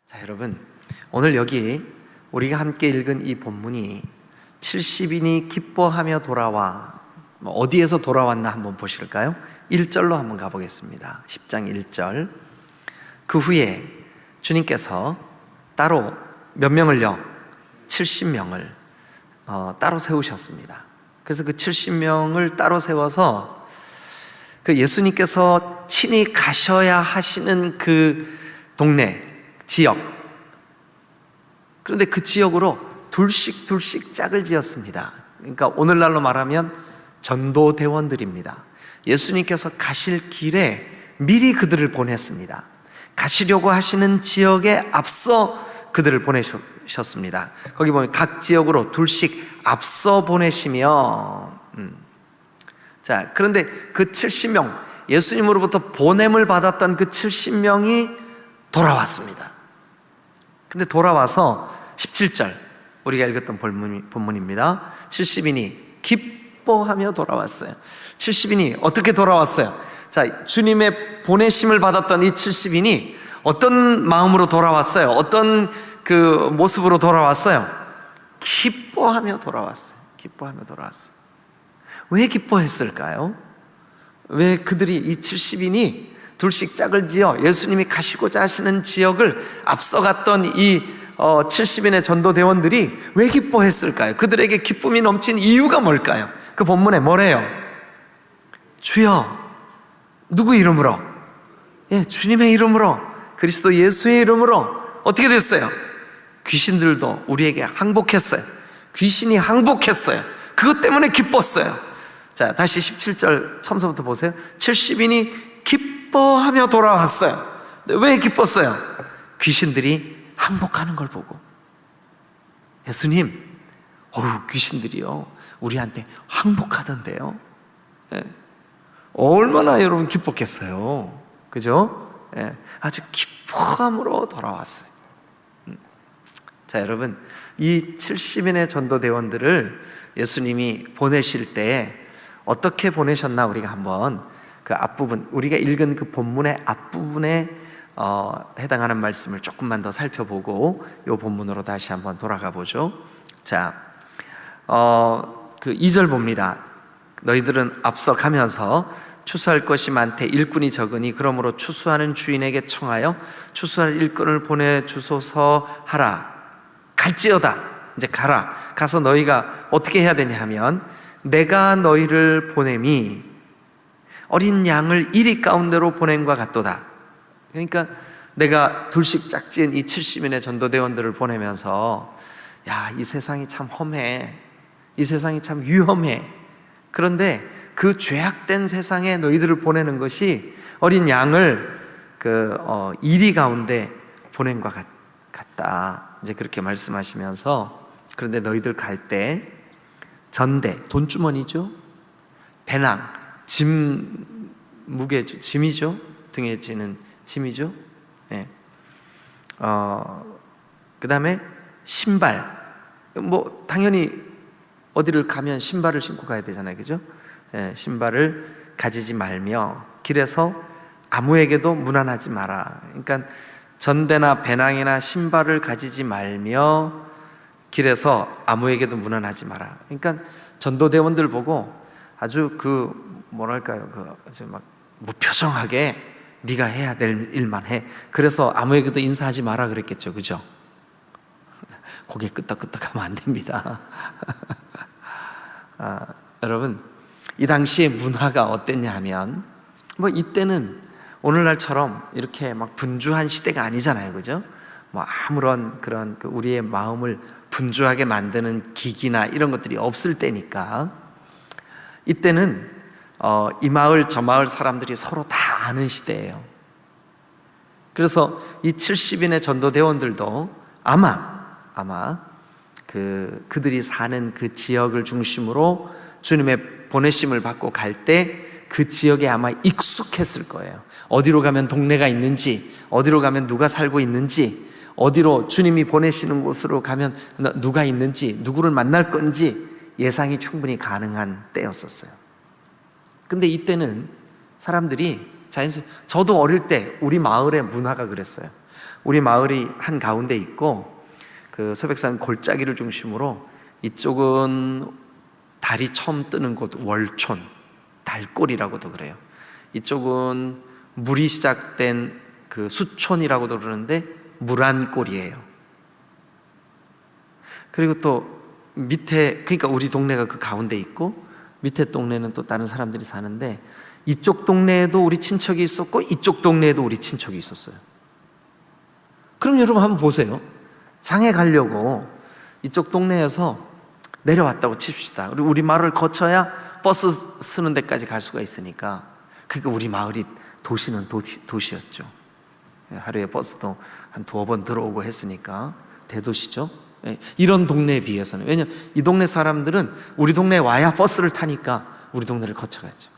자, 여러분, 오늘 여기 우리가 함께 읽은 이 본문이 70인이 기뻐하며 돌아와, 어디에서 돌아왔나 한번 보실까요? 1절로 한번 가보겠습니다. 10장 1절. 그 후에 주님께서 따로 몇 명을요? 70명을 따로 세우셨습니다. 그래서 그 70명을 따로 세워서 그 예수님께서 친히 가셔야 하시는 그 동네, 지역, 그런데 그 지역으로 둘씩 짝을 지었습니다. 그러니까 오늘날로 말하면 전도대원들입니다. 예수님께서 가실 길에 미리 그들을 보냈습니다. 가시려고 하시는 지역에 앞서 그들을 보내셨습니다. 거기 보면 각 지역으로 둘씩 앞서 보내시며 자, 그런데 그 70명, 예수님으로부터 보냄을 받았던 그 70명이 돌아왔습니다. 근데 돌아와서 17절, 우리가 읽었던 본문입니다. 70인이 기뻐하며 돌아왔어요. 70인이 어떻게 돌아왔어요? 자, 주님의 보내심을 받았던 이 70인이 어떤 마음으로 돌아왔어요? 어떤 그 모습으로 돌아왔어요? 기뻐하며 돌아왔어요. 기뻐하며 돌아왔어요. 왜 기뻐했을까요? 왜 그들이, 이 70인이 둘씩 짝을 지어 예수님이 가시고자 하시는 지역을 앞서갔던 이 70인의 전도대원들이 왜 기뻐했을까요? 그들에게 기쁨이 넘친 이유가 뭘까요? 그 본문에 뭐래요? 주여, 누구 이름으로? 예, 주님의 이름으로, 그리스도 예수의 이름으로. 어떻게 됐어요? 귀신들도 우리에게 항복했어요. 귀신이 항복했어요. 그것 때문에 기뻤어요. 자, 다시 17절 처음부터 보세요. 70인이 기뻐하며 돌아왔어요. 왜 기뻤어요? 귀신들이 항복하는 걸 보고. 예수님, 귀신들이요, 우리한테 항복하던데요. 예. 얼마나 여러분 기뻤겠어요. 그죠? 예. 아주 기뻐함으로 돌아왔어요. 자, 여러분, 이 70인의 전도대원들을 예수님이 보내실 때 어떻게 보내셨나 우리가 한번 그 앞부분, 우리가 읽은 그 본문의 앞부분에 해당하는 말씀을 조금만 더 살펴보고 이 본문으로 다시 한번 돌아가 보죠. 자, 그 2절 봅니다. 너희들은 앞서 가면서 추수할 것이 많되 일꾼이 적으니 그러므로 추수하는 주인에게 청하여 추수할 일꾼을 보내주소서 하라. 갈지어다. 이제 가라. 가서 너희가 어떻게 해야 되냐 하면, 내가 너희를 보냄이 어린 양을 이리 가운데로 보냄과 같도다. 그러니까 내가 둘씩 짝지은 이 70인의 전도대원들을 보내면서, 야, 이 세상이 참 험해, 이 세상이 참 위험해. 그런데 그 죄악된 세상에 너희들을 보내는 것이 어린 양을 이리 가운데 보낸 것 같다. 이제 그렇게 말씀하시면서, 그런데 너희들 갈 때 전대, 돈주머니죠, 배낭, 짐 무게죠, 짐이죠, 등에 지는 짐이죠. 네. 그 다음에 신발, 뭐 당연히 어디를 가면 신발을 신고 가야 되잖아요, 그죠? 네, 신발을 가지지 말며 길에서 아무에게도 문안하지 마라. 그러니까 전대나 배낭이나 신발을 가지지 말며 길에서 아무에게도 문안하지 마라. 그러니까 전도대원들 보고 아주 뭐랄까요, 아주 막 무표정하게 네가 해야 될 일만 해. 그래서 아무에게도 인사하지 마라 그랬겠죠, 그죠? 고개 끄덕끄덕하면 안 됩니다. 여러분, 이 당시의 문화가 어땠냐 하면, 뭐 이때는 오늘날처럼 이렇게 막 분주한 시대가 아니잖아요, 그죠? 뭐 아무런 그런 우리의 마음을 분주하게 만드는 기기나 이런 것들이 없을 때니까, 이때는 이 마을 저 마을 사람들이 서로 다 아는 시대예요. 그래서 이 70인의 전도대원들도 아마 그들이 사는 그 지역을 중심으로 주님의 보내심을 받고 갈 때 그 지역에 아마 익숙했을 거예요. 어디로 가면 동네가 있는지, 어디로 가면 누가 살고 있는지, 어디로 주님이 보내시는 곳으로 가면 누가 있는지, 누구를 만날 건지 예상이 충분히 가능한 때였었어요. 근데 이때는 사람들이 자연스럽게, 저도 어릴 때 우리 마을의 문화가 그랬어요. 우리 마을이 한 가운데 있고 그 소백산 골짜기를 중심으로 이쪽은 달이 처음 뜨는 곳 월촌, 달골이라고도 그래요. 이쪽은 물이 시작된 그 수촌이라고도 그러는데 무란골이에요. 그리고 또 밑에, 그러니까 우리 동네가 그 가운데 있고 밑에 동네는 또 다른 사람들이 사는데, 이쪽 동네에도 우리 친척이 있었고 이쪽 동네에도 우리 친척이 있었어요. 그럼 여러분 한번 보세요. 장에 가려고 이쪽 동네에서 내려왔다고 칩시다. 그리고 우리 마을을 거쳐야 버스 쓰는 데까지 갈 수가 있으니까. 그러니까 우리 마을이 도시는 도시였죠. 하루에 버스도 한 2번 들어오고 했으니까 대도시죠. 이런 동네에 비해서는. 왜냐면 이 동네 사람들은 우리 동네에 와야 버스를 타니까 우리 동네를 거쳐갔죠.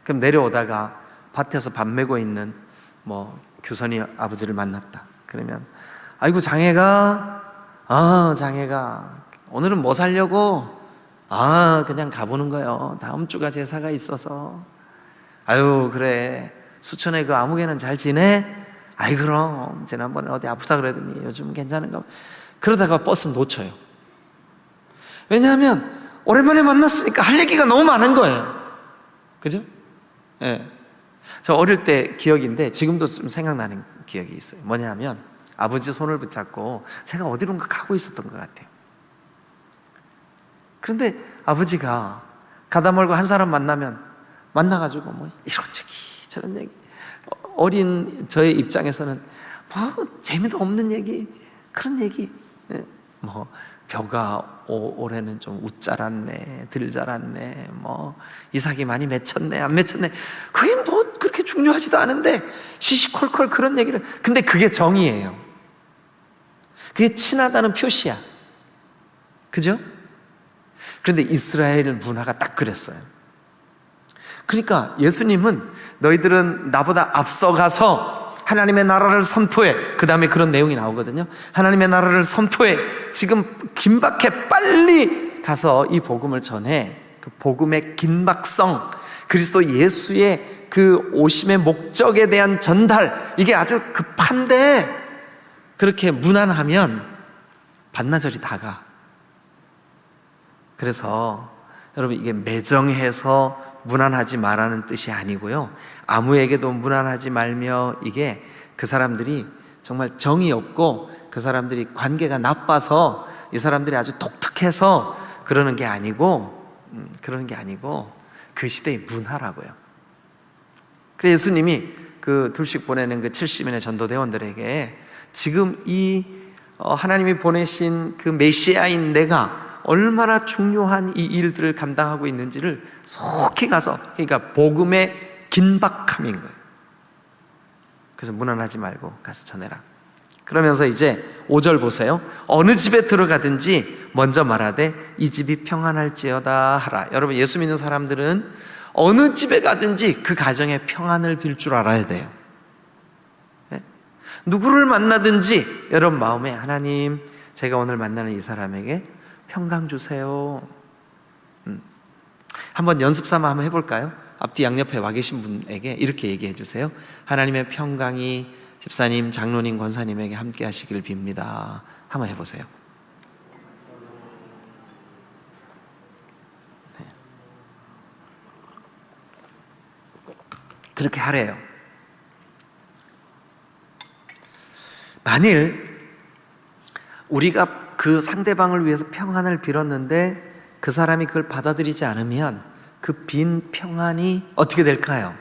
그럼 내려오다가 밭에서 밥 메고 있는 규선이 아버지를 만났다. 그러면 아이고 장애가 오늘은 뭐 사려고? 그냥 가보는 거요. 다음 주가 제사가 있어서. 아유 그래, 수천에 그 아무개는 잘 지내? 아이 그럼 지난번에 어디 아프다 그러더니 요즘 괜찮은가? 그러다가 버스 놓쳐요. 왜냐하면 오랜만에 만났으니까 할 얘기가 너무 많은 거예요. 그죠? 예. 저 어릴 때 기억인데 지금도 좀 생각나는 기억이 있어요. 뭐냐면 아버지 손을 붙잡고 제가 어디론가 가고 있었던 것 같아요. 그런데 아버지가 가다 말고 한 사람 만나가지고 이런 얘기 저런 얘기, 어린 저의 입장에서는 재미도 없는 얘기, 그런 얘기, 벼가 올해는 좀 웃자랐네, 들 자랐네, 이삭이 많이 맺혔네, 안 맺혔네, 그게 그렇게 중요하지도 않은데 시시콜콜 그런 얘기를. 근데 그게 정의예요. 그게 친하다는 표시야. 그죠? 그런데 이스라엘 문화가 딱 그랬어요. 그러니까 예수님은 너희들은 나보다 앞서가서 하나님의 나라를 선포해. 그 다음에 그런 내용이 나오거든요. 하나님의 나라를 선포해. 지금 긴박해. 빨리 가서 이 복음을 전해. 그 복음의 긴박성, 그리스도 예수의 그 오심의 목적에 대한 전달, 이게 아주 급한데 그렇게 무난하면 반나절이 다가. 그래서 여러분, 이게 매정해서 무난하지 말라는 뜻이 아니고요, 아무에게도 무난하지 말며, 이게 그 사람들이 정말 정이 없고 그 사람들이 관계가 나빠서 이 사람들이 아주 독특해서 그러는 게 아니고 그 시대의 문화라고요. 그래서 예수님이 그 둘씩 보내는 그 70인의 전도대원들에게 지금 이 하나님이 보내신 그 메시아인 내가 얼마나 중요한 이 일들을 감당하고 있는지를 속히 가서, 그러니까 복음의 긴박함인 거예요. 그래서 무난하지 말고 가서 전해라. 그러면서 이제 5절 보세요. 어느 집에 들어가든지 먼저 말하되 이 집이 평안할지어다 하라. 여러분, 예수 믿는 사람들은 어느 집에 가든지 그 가정에 평안을 빌 줄 알아야 돼요. 네? 누구를 만나든지 여러분 마음에, 하나님, 제가 오늘 만나는 이 사람에게 평강 주세요. 한번 연습 삼아 한번 해볼까요? 앞뒤 양옆에 와 계신 분에게 이렇게 얘기해 주세요. 하나님의 평강이 집사님, 장로님, 권사님에게 함께 하시길 빕니다. 한번 해보세요. 네. 그렇게 하래요. 만일 우리가 그 상대방을 위해서 평안을 빌었는데 그 사람이 그걸 받아들이지 않으면 그 빈 평안이 어떻게 될까요?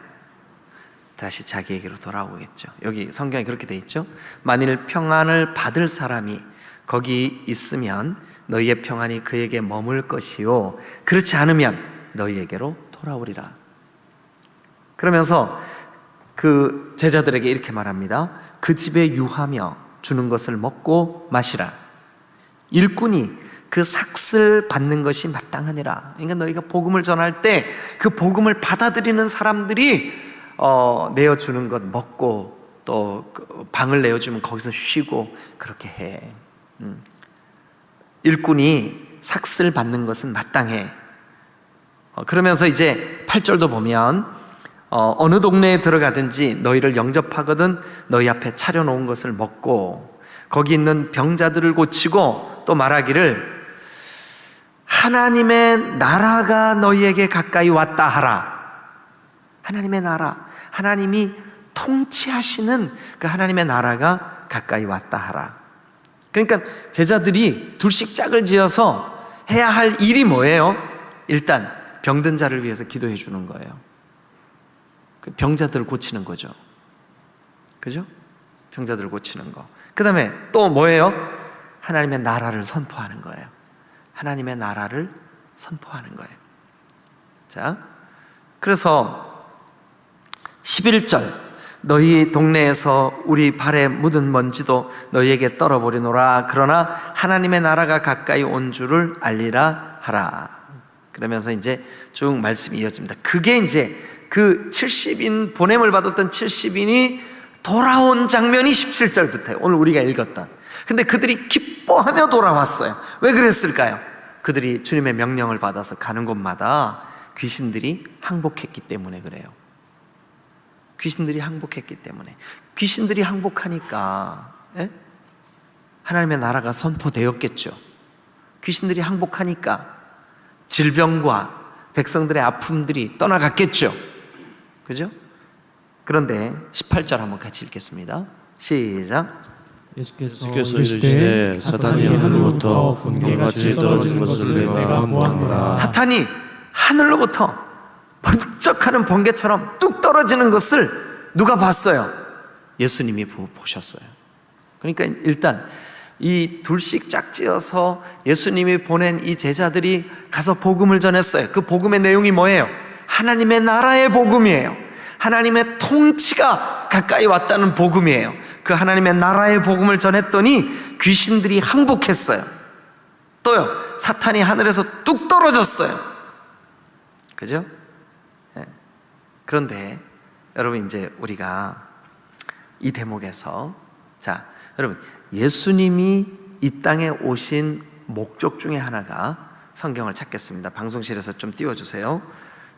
다시 자기에게로 돌아오겠죠. 여기 성경에 그렇게 돼 있죠. 만일 평안을 받을 사람이 거기 있으면 너희의 평안이 그에게 머물 것이요, 그렇지 않으면 너희에게로 돌아오리라. 그러면서 그 제자들에게 이렇게 말합니다. 그 집에 유하며 주는 것을 먹고 마시라. 일꾼이 그 삭슬 받는 것이 마땅하니라. 그러니까 너희가 복음을 전할 때 그 복음을 받아들이는 사람들이 내어주는 것 먹고, 또 방을 내어주면 거기서 쉬고, 그렇게 해. 일꾼이 삭슬 받는 것은 마땅해. 그러면서 이제 8절도 보면 어느 동네에 들어가든지 너희를 영접하거든 너희 앞에 차려놓은 것을 먹고 거기 있는 병자들을 고치고 또 말하기를 하나님의 나라가 너희에게 가까이 왔다 하라. 하나님의 나라, 하나님이 통치하시는 그 하나님의 나라가 가까이 왔다 하라. 그러니까 제자들이 둘씩 짝을 지어서 해야 할 일이 뭐예요? 일단 병든 자를 위해서 기도해 주는 거예요. 그 병자들을 고치는 거죠. 그죠? 병자들을 고치는 거. 그 다음에 또 뭐예요? 하나님의 나라를 선포하는 거예요. 하나님의 나라를 선포하는 거예요. 자, 그래서 11절 너희 동네에서 우리 발에 묻은 먼지도 너희에게 떨어버리노라. 그러나 하나님의 나라가 가까이 온 줄을 알리라 하라. 그러면서 이제 쭉 말씀이 이어집니다. 그게 이제 그 70인 보냄을 받았던 70인이 돌아온 장면이 17절부터예요. 오늘 우리가 읽었던. 근데 그들이 기뻐하며 돌아왔어요. 왜 그랬을까요? 그들이 주님의 명령을 받아서 가는 곳마다 귀신들이 항복했기 때문에 그래요. 귀신들이 항복했기 때문에. 귀신들이 항복하니까 하나님의 나라가 선포되었겠죠. 귀신들이 항복하니까 질병과 백성들의 아픔들이 떠나갔겠죠. 그죠? 그런데 18절 한번 같이 읽겠습니다. 시작. 예수께서 이르시되 사탄이 하늘로부터 번개같이 떨어진 것을 내가 보았노라. 사탄이 하늘로부터 번쩍하는 번개처럼 뚝 떨어지는 것을 누가 봤어요? 예수님이 보셨어요. 그러니까 일단 이 둘씩 짝지어서 예수님이 보낸 이 제자들이 가서 복음을 전했어요. 그 복음의 내용이 뭐예요? 하나님의 나라의 복음이에요. 하나님의 통치가 가까이 왔다는 복음이에요. 그 하나님의 나라의 복음을 전했더니 귀신들이 항복했어요. 또요, 사탄이 하늘에서 뚝 떨어졌어요. 그죠? 네. 그런데 여러분, 이제 우리가 이 대목에서, 자, 여러분, 예수님이 이 땅에 오신 목적 중에 하나가, 성경을 찾겠습니다. 방송실에서 좀 띄워주세요.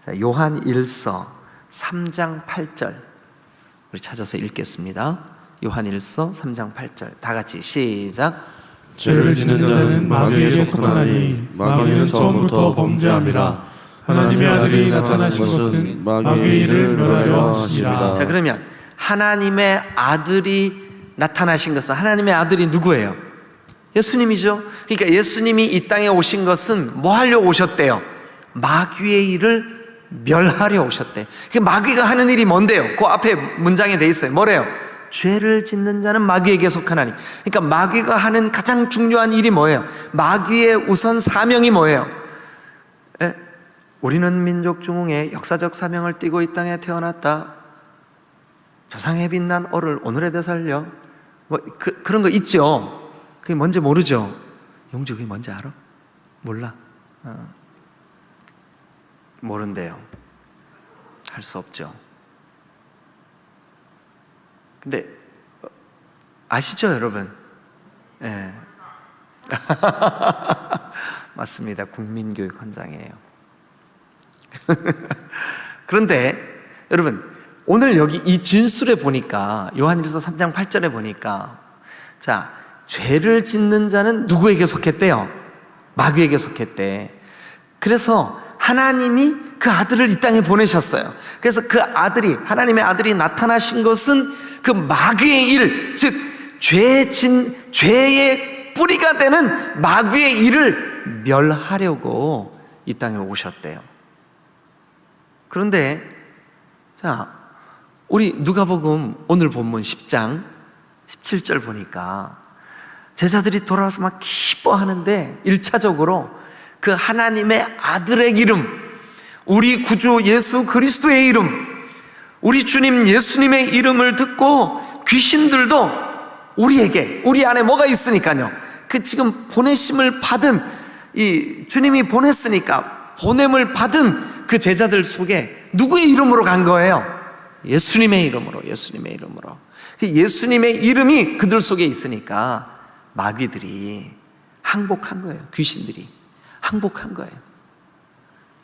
자, 요한 1서 3장 8절 우리 찾아서 읽겠습니다. 요한 1서 3장 8절 다 같이 시작. 죄를 짓는 자는 마귀에 속하나니 마귀는 처음부터 범죄함이라. 하나님의 아들이 나타나신 것은 마귀의 일을 멸하려 하심이라. 자, 그러면 하나님의 아들이 나타나신 것은, 하나님의 아들이 누구예요? 예수님이죠. 그러니까 예수님이 이 땅에 오신 것은 뭐 하려고 오셨대요? 마귀의 일을 멸하려 오셨대. 마귀가 하는 일이 뭔데요? 그 앞에 문장에 돼 있어요. 뭐래요? 죄를 짓는 자는 마귀에게 속하나니. 그러니까 마귀가 하는 가장 중요한 일이 뭐예요? 마귀의 우선 사명이 뭐예요? 우리는 민족 중흥의 역사적 사명을 띠고 이 땅에 태어났다. 조상의 빛난 얼을 오늘에 되살려. 뭐 그런 거 있죠. 그게 뭔지 모르죠. 용주 그게 뭔지 알아? 몰라. 모른대요. 할 수 없죠. 근데 아시죠, 여러분? 예. 맞습니다. 국민교육 헌장이에요. 그런데 여러분, 오늘 여기 이 진술에 보니까, 요한일서 3장 8절에 보니까, 자, 죄를 짓는 자는 누구에게 속했대요? 마귀에게 속했대. 그래서 하나님이 그 아들을 이 땅에 보내셨어요. 그래서 그 아들이, 하나님의 아들이 나타나신 것은 그 마귀의 일, 즉 죄의 뿌리가 되는 마귀의 일을 멸하려고 이 땅에 오셨대요. 그런데 자, 우리 누가복음 오늘 본문 10장 17절 보니까 제자들이 돌아와서 막 기뻐하는데 1차적으로 그 하나님의 아들의 이름, 우리 구주 예수 그리스도의 이름, 우리 주님 예수님의 이름을 듣고 귀신들도 우리에게, 우리 안에 뭐가 있으니까요, 그 지금 보내심을 받은, 이 주님이 보냈으니까 보냄을 받은 그 제자들 속에 누구의 이름으로 간 거예요? 예수님의 이름으로. 예수님의 이름으로. 그 예수님의 이름이 그들 속에 있으니까 마귀들이 항복한 거예요. 귀신들이 항복한 거예요.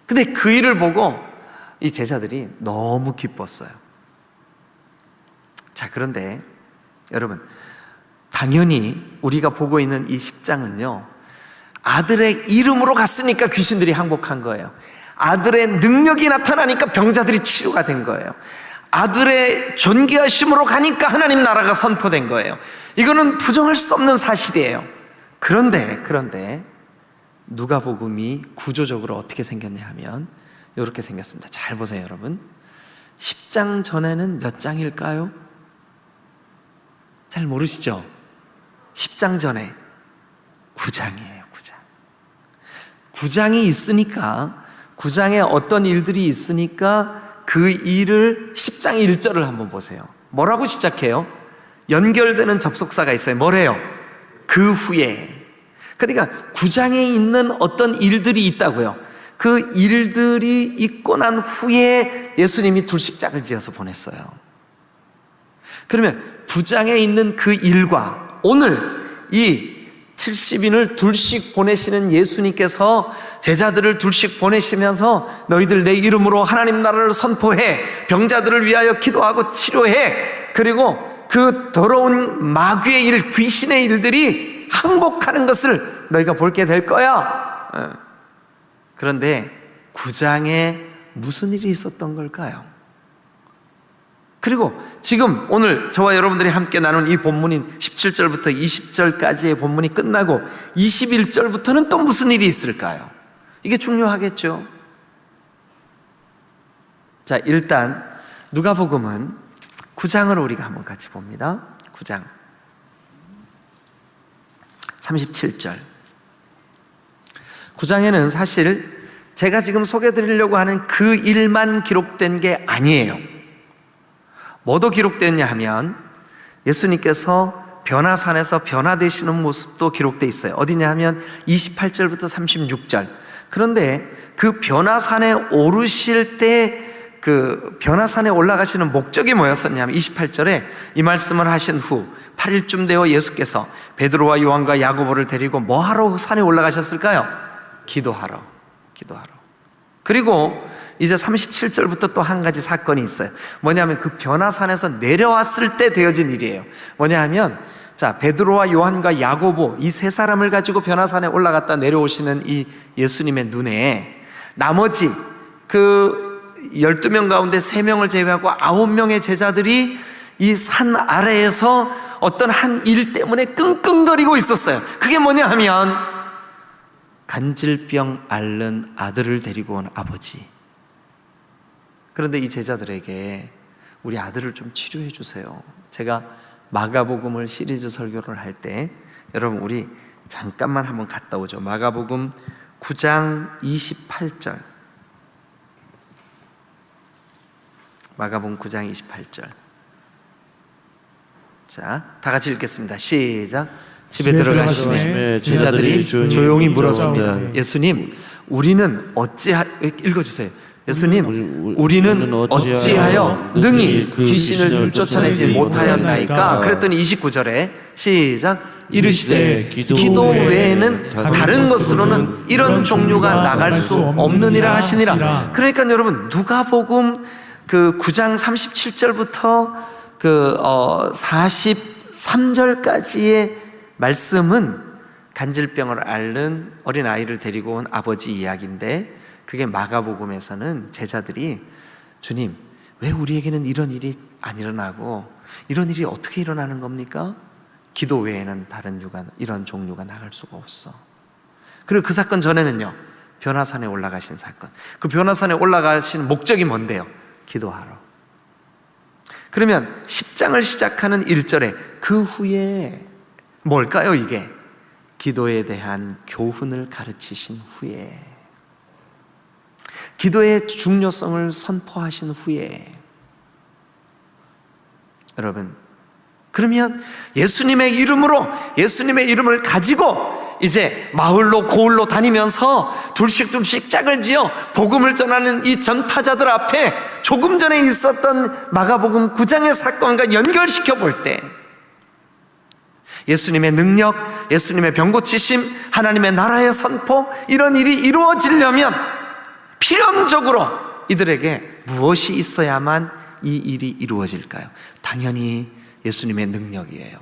근데 그 일을 보고 이 제자들이 너무 기뻤어요. 자, 그런데 여러분, 당연히 우리가 보고 있는 이 10장은요, 아들의 이름으로 갔으니까 귀신들이 항복한 거예요. 아들의 능력이 나타나니까 병자들이 치료가 된 거예요. 아들의 존귀하심으로 가니까 하나님 나라가 선포된 거예요. 이거는 부정할 수 없는 사실이에요. 그런데 누가복음이 구조적으로 어떻게 생겼냐 하면 이렇게 생겼습니다. 잘 보세요, 여러분. 10장 전에는 몇 장일까요? 잘 모르시죠? 10장 전에 9장이에요. 9장이 있으니까, 9장에 어떤 일들이 있으니까 그 일을 10장 1절을 한번 보세요. 뭐라고 시작해요? 연결되는 접속사가 있어요. 뭐래요? 그 후에. 그러니까 9장에 있는 어떤 일들이 있다고요. 그 일들이 있고 난 후에 예수님이 둘씩 짝을 지어서 보냈어요. 그러면 9장에 있는 그 일과 오늘 이 70인을 둘씩 보내시는 예수님께서 제자들을 둘씩 보내시면서 너희들 내 이름으로 하나님 나라를 선포해, 병자들을 위하여 기도하고 치료해, 그리고 그 더러운 마귀의 일, 귀신의 일들이 항복하는 것을 너희가 볼게 될 거야. 그런데 9장에 무슨 일이 있었던 걸까요? 그리고 지금 오늘 저와 여러분들이 함께 나눈 이 본문인 17절부터 20절까지의 본문이 끝나고 21절부터는 또 무슨 일이 있을까요? 이게 중요하겠죠. 자, 일단 누가복음은 9장을 우리가 한번 같이 봅니다. 9장 37절. 9장에는 사실 제가 지금 소개해드리려고 하는 그 일만 기록된 게 아니에요. 뭐도 기록됐냐 하면 예수님께서 변화산에서 변화되시는 모습도 기록되어 있어요. 어디냐 하면 28절부터 36절. 그런데 그 변화산에 오르실 때 그 변화산에 올라가시는 목적이 뭐였었냐면 28절에 이 말씀을 하신 후 8일쯤 되어 예수께서 베드로와 요한과 야고보를 데리고 뭐하러 산에 올라가셨을까요? 기도하러. 그리고 이제 37절부터 또 한 가지 사건이 있어요. 뭐냐면 그 변화산에서 내려왔을 때 되어진 일이에요. 뭐냐 하면 자, 베드로와 요한과 야고보 이 세 사람을 가지고 변화산에 올라갔다 내려오시는 이 예수님의 눈에 나머지 그 12명 가운데 3명을 제외하고 9명의 제자들이 이 산 아래에서 어떤 한 일 때문에 끙끙거리고 있었어요. 그게 뭐냐 하면 간질병 앓는 아들을 데리고 온 아버지. 그런데 이 제자들에게 우리 아들을 좀 치료해 주세요. 제가 마가복음을 시리즈 설교를 할 때 여러분 우리 잠깐만 한번 갔다 오죠. 마가복음 9장 28절. 마가복음 9장 28절. 자, 다 같이 읽겠습니다. 시작. 집에 들어가시매 제자들이 조용히 물었습니다. 예수님, 우리는 읽어주세요. 예수님, 우리는 어찌하여 능히 귀신을 쫓아내지 못하였나이까? 그랬더니 29절에 시작. 이르시되 기도 외에는 다른 것으로는 이런 종류가 나갈 수 없느니라 하시니라. 그러니까 여러분 누가복음 그 9장 37절부터 그 43절까지의 말씀은 간질병을 앓는 어린 아이를 데리고 온 아버지 이야기인데, 그게 마가복음에서는 제자들이 주님, 왜 우리에게는 이런 일이 안 일어나고 이런 일이 어떻게 일어나는 겁니까? 기도 외에는 다른 이런 종류가 나갈 수가 없어. 그리고 그 사건 전에는요, 변화산에 올라가신 사건. 그 변화산에 올라가신 목적이 뭔데요? 기도하러. 그러면 10장을 시작하는 1절에 그 후에 뭘까요 이게? 기도에 대한 교훈을 가르치신 후에, 기도의 중요성을 선포하신 후에. 여러분, 그러면 예수님의 이름을 가지고 이제 마을로 고을로 다니면서 둘씩 짝을 지어 복음을 전하는 이 전파자들 앞에 조금 전에 있었던 마가복음 9장의 사건과 연결시켜 볼 때 예수님의 능력, 예수님의 병고치심, 하나님의 나라의 선포, 이런 일이 이루어지려면 필연적으로 이들에게 무엇이 있어야만 이 일이 이루어질까요? 당연히 예수님의 능력이에요.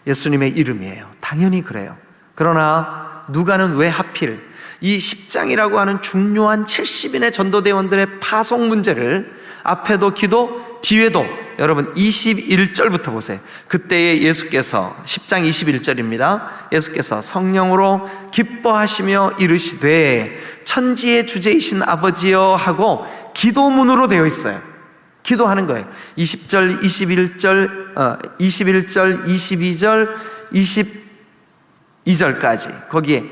예수님의 이름이에요. 당연히 그래요. 그러나 누가는 왜 하필 이 10장이라고 하는 중요한 70인의 전도대원들의 파송 문제를 앞에도 기도, 뒤에도, 여러분 21절부터 보세요. 그때에 예수께서 10장 21절입니다. 예수께서 성령으로 기뻐하시며 이르시되 천지의 주제이신 아버지여 하고 기도문으로 되어 있어요. 기도하는 거예요. 20절, 21절, 22절, 22절까지 거기에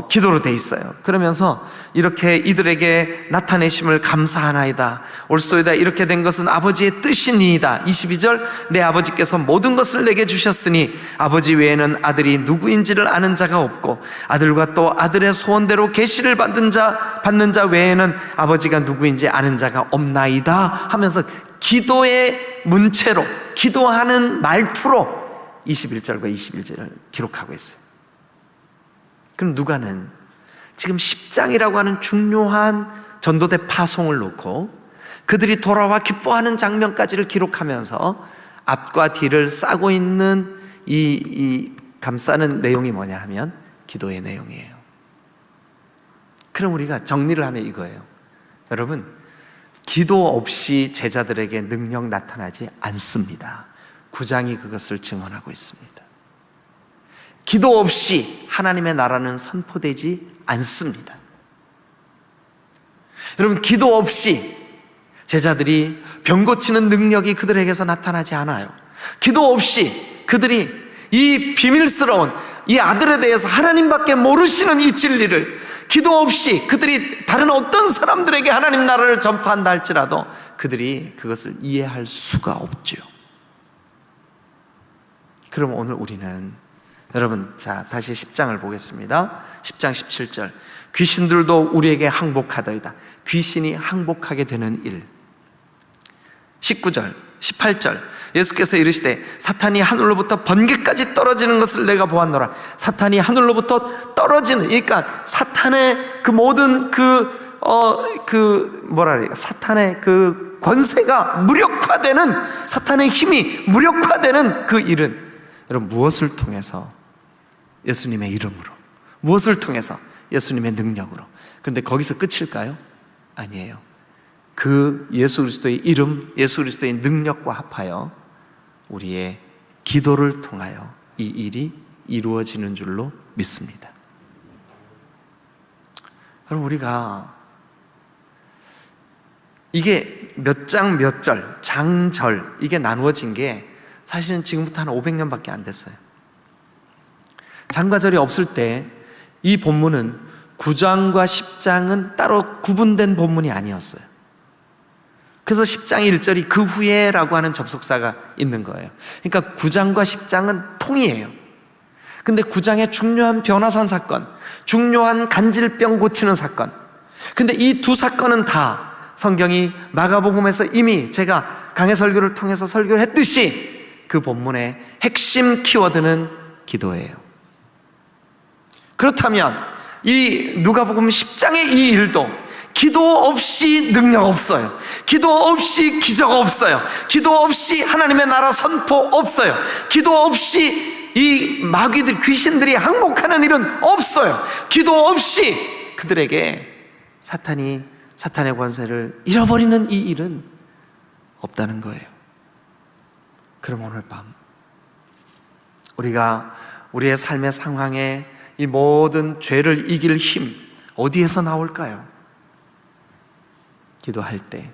기도로 돼 있어요. 그러면서 이렇게 이들에게 나타내심을 감사하나이다. 올소이다. 이렇게 된 것은 아버지의 뜻이니이다. 22절, 내 아버지께서 모든 것을 내게 주셨으니 아버지 외에는 아들이 누구인지를 아는 자가 없고 아들과 또 아들의 소원대로 계시를 받는 자 외에는 아버지가 누구인지 아는 자가 없나이다 하면서 기도의 문체로, 기도하는 말투로 21절과 21절을 기록하고 있어요. 그럼 누가는 지금 10장이라고 하는 중요한 전도대 파송을 놓고 그들이 돌아와 기뻐하는 장면까지를 기록하면서 앞과 뒤를 싸고 있는 이 감싸는 내용이 뭐냐 하면 기도의 내용이에요. 그럼 우리가 정리를 하면 이거예요. 여러분, 기도 없이 제자들에게 능력 나타나지 않습니다. 9장이 그것을 증언하고 있습니다. 기도 없이 하나님의 나라는 선포되지 않습니다. 여러분, 기도 없이 제자들이 병 고치는 능력이 그들에게서 나타나지 않아요. 기도 없이 그들이 이 비밀스러운 이 아들에 대해서 하나님밖에 모르시는 이 진리를, 기도 없이 그들이 다른 어떤 사람들에게 하나님 나라를 전파한다 할지라도 그들이 그것을 이해할 수가 없죠. 그럼 오늘 우리는 여러분, 자, 다시 10장을 보겠습니다. 10장 17절. 귀신들도 우리에게 항복하더이다. 귀신이 항복하게 되는 일. 19절, 18절. 예수께서 이르시되 사탄이 하늘로부터 번개까지 떨어지는 것을 내가 보았노라. 사탄이 하늘로부터 떨어지는, 그러니까 사탄의 그 모든 사탄의 그 권세가 무력화되는, 사탄의 힘이 무력화되는 그 일은 여러분 무엇을 통해서? 예수님의 이름으로. 무엇을 통해서? 예수님의 능력으로. 그런데 거기서 끝일까요? 아니에요. 그 예수 그리스도의 이름, 예수 그리스도의 능력과 합하여 우리의 기도를 통하여 이 일이 이루어지는 줄로 믿습니다. 여러분, 우리가 이게 몇 장 몇 절, 장절 이게 나누어진 게 사실은 지금부터 한 500년밖에 안 됐어요. 장과 절이 없을 때 이 본문은 9장과 10장은 따로 구분된 본문이 아니었어요. 그래서 10장 1절이 그 후에라고 하는 접속사가 있는 거예요. 그러니까 9장과 10장은 통이에요. 근데 9장의 중요한 변화산 사건, 중요한 간질병 고치는 사건, 근데 이 두 사건은 다 성경이 마가복음에서 이미 제가 강해 설교를 통해서 설교를 했듯이 그 본문의 핵심 키워드는 기도예요. 그렇다면 이 누가복음 10장의 이 일도 기도 없이 능력 없어요. 기도 없이 기적 없어요. 기도 없이 하나님의 나라 선포 없어요. 기도 없이 이 마귀들, 귀신들이 항복하는 일은 없어요. 기도 없이 그들에게 사탄의 권세를 잃어버리는 이 일은 없다는 거예요. 그럼 오늘 밤 우리가 우리의 삶의 상황에 이 모든 죄를 이길 힘 어디에서 나올까요? 기도할 때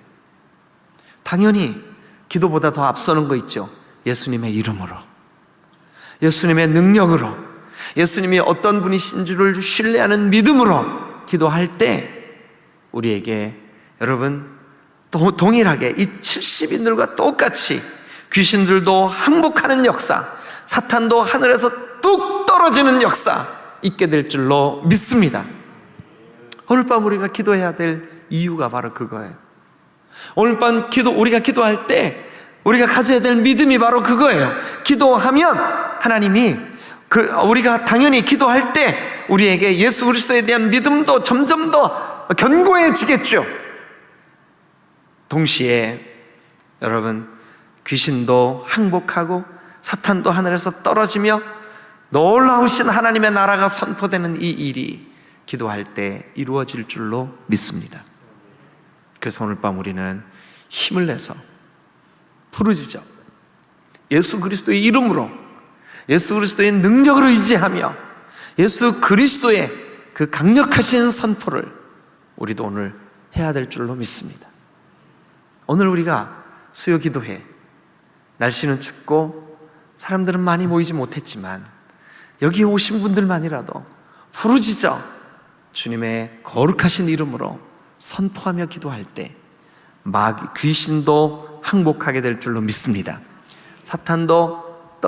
당연히 기도보다 더 앞서는 거 있죠. 예수님의 이름으로, 예수님의 능력으로, 예수님이 어떤 분이신 줄을 신뢰하는 믿음으로 기도할 때 우리에게 여러분 동일하게 이 70인들과 똑같이 귀신들도 항복하는 역사, 사탄도 하늘에서 뚝 떨어지는 역사 있게 될 줄로 믿습니다. 오늘 밤 우리가 기도해야 될 이유가 바로 그거예요. 오늘 밤 우리가 기도할 때 우리가 가져야 될 믿음이 바로 그거예요. 기도하면 하나님이 우리가 당연히 기도할 때 우리에게 예수 그리스도에 대한 믿음도 점점 더 견고해지겠죠. 동시에 여러분, 귀신도 항복하고 사탄도 하늘에서 떨어지며 놀라우신 하나님의 나라가 선포되는 이 일이 기도할 때 이루어질 줄로 믿습니다. 그래서 오늘 밤 우리는 힘을 내서 부르짖어 예수 그리스도의 이름으로, 예수 그리스도의 능력을 의지하며 예수 그리스도의 그 강력하신 선포를 우리도 오늘 해야 될 줄로 믿습니다. 오늘 우리가 수요 기도회, 날씨는 춥고 사람들은 많이 모이지 못했지만 여기에 오신 분들만이라도 부르짖어 주님의 거룩하신 이름으로 선포하며 기도할 때 귀신도 항복하게 될 줄로 믿습니다. 사탄도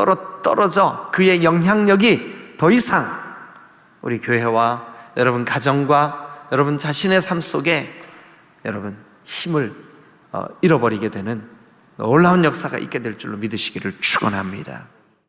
떨어져 그의 영향력이 더 이상 우리 교회와 여러분 가정과 여러분 자신의 삶 속에 여러분 힘을 잃어버리게 되는 놀라운 역사가 있게 될 줄로 믿으시기를 축원합니다.